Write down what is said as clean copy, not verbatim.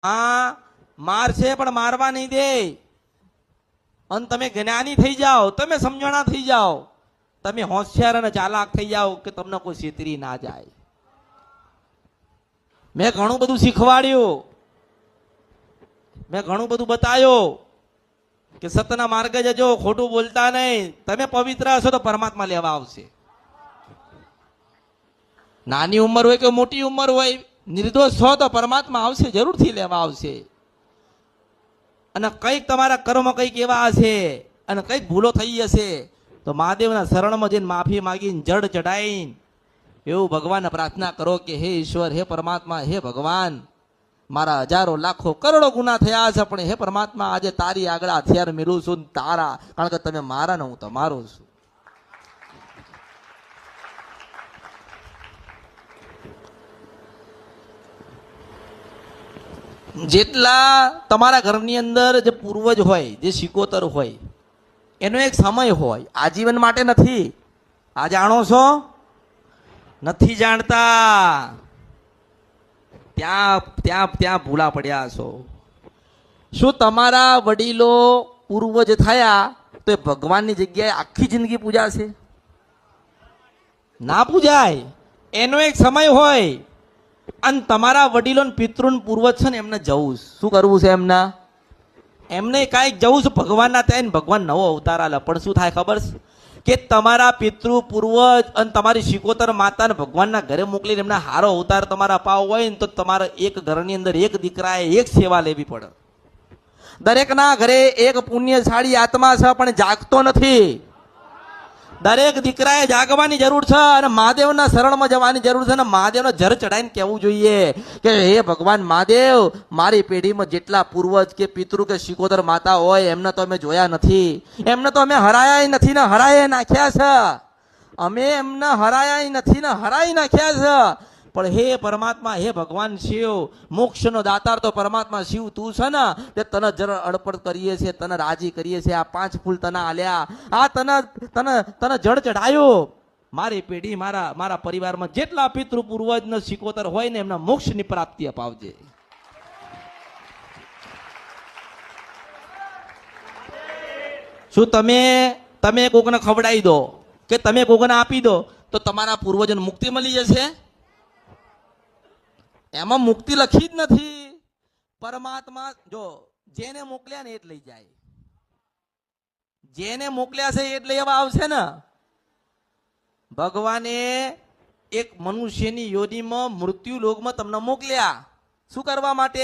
આ મારશે પણ મારવા નહીં દે. અને તમે જ્ઞાની થઈ જાઓ, તમે સમજણા થઈ જાઓ, તમે હોશિયાર અને ચાલાક થઈ જાઓ કે તમને કોઈ છેતરી ના જાય. મેં ઘણું બધું શીખવાડ્યું, મેં ઘણું બધું બતાવ્યું કે સત્યના માર્ગે જજો, ખોટું બોલતા નહીં. તમે પવિત્ર હશો તો પરમાત્મા લેવા આવશે. નાની ઉંમર હોય કે મોટી ઉંમર હોય, નિર્દોષ છો તો પરમાત્મા આવશે, જરૂરથી લેવા આવશે. અને કંઈક તમારા કર્મ કંઈક એવા હશે અને કંઈક ભૂલો થઈ હશે તો મહાદેવના શરણમાં જઈને માફી માગીને જડ ચડાઈને એવું ભગવાનને પ્રાર્થના કરો કે હે ઈશ્વર, હે પરમાત્મા, હે ભગવાન, મારા હજારો લાખો કરોડો ગુના થયા છે, પણ હે પરમાત્મા આજે તારી આગળ હથિયાર મેળવું છું તારા, કારણ કે તમે મારા ને હું તમારો છું. જેટલા તમારા ઘરની અંદર જે પૂર્વજ હોય, જે શિકોતર હોય, એનો એક સમય હોય, આજીવન માટે નથી. આ જાણો છો? નથી જાણતા. ત્યાં ત્યાં ત્યાં ભૂલા પડ્યા છો. શું તમારા વડીલો પૂર્વજ થયા તો એ ભગવાનની જગ્યાએ આખી જિંદગી પૂજાશે? ના પૂજાય. એનો એક સમય હોય. અને તમારા વડીલો પિતૃ પૂર્વજ છે ને એમને જવું, શું કરવું છે? એમને કાંઈક જવું છે ભગવાનના ત્યાં. ભગવાન નવો અવતાર આલે, પણ શું થાય ખબર છે કે તમારા પિતૃ પૂર્વજ અને તમારી શિકોતર માતાને ભગવાનના ઘરે મોકલીને એમના હારો અવતાર તમારા અપાવો હોય ને તો તમારે એક ઘરની અંદર એક દીકરાએ એક સેવા લેવી પડે. દરેકના ઘરે એક પુણ્યશાળી આત્મા છે પણ જાગતો નથી. દરેક દીકરાએ જાગવાની જરૂર છે અને મહાદેવના શરણમાં જવાની જરૂર છે. અને મહાદેવને જર ચડાઈને કહેવું જોઈએ કે હે ભગવાન મહાદેવ, મારી પેઢીમાં જેટલા પૂર્વજ કે પિતૃ કે શિકોતર માતા હોય એમને તો અમે જોયા નથી, એમને તો અમે હરાયા નથી ને હરાયા નાખ્યા છે. અમે એમને હરાયા નથી ને હરાઈ નાખ્યા છે. પણ હે પરમાત્મા, હે ભગવાન શિવ, મોક્ષનો દાતાર તો પરમાત્મા શિવ તું છે ને, તે તને જરા અડપડ કરીએ છીએ, તને રાજી કરીએ છીએ. આ 5 ફૂલ તને આલ્યા, આ તને તને તને જળ ચઢાયો. મારી પેઢી, મારા પરિવારમાં જેટલા પિતૃ પૂર્વજનો શિકોતર હોય ને એમના મોક્ષની પ્રાપ્તિ અપાવજે. શું તમે કોકને ખવડાવી દો કે તમે કોકને આપી દો તો તમારા પૂર્વજોને મુક્તિ મળી જશે? એમાં મુક્તિ લખી જ નથી. પરમાત્મા જો જેને મોકલ્યા ને એ જ લઈ જાય, જેને મોકલ્યા છે એ જ લેવા આવશે ને. ભગવાને એક મનુષ્યની યોનિમાં મૃત્યુ લોકમાં તમને મોકલ્યા શું કરવા માટે?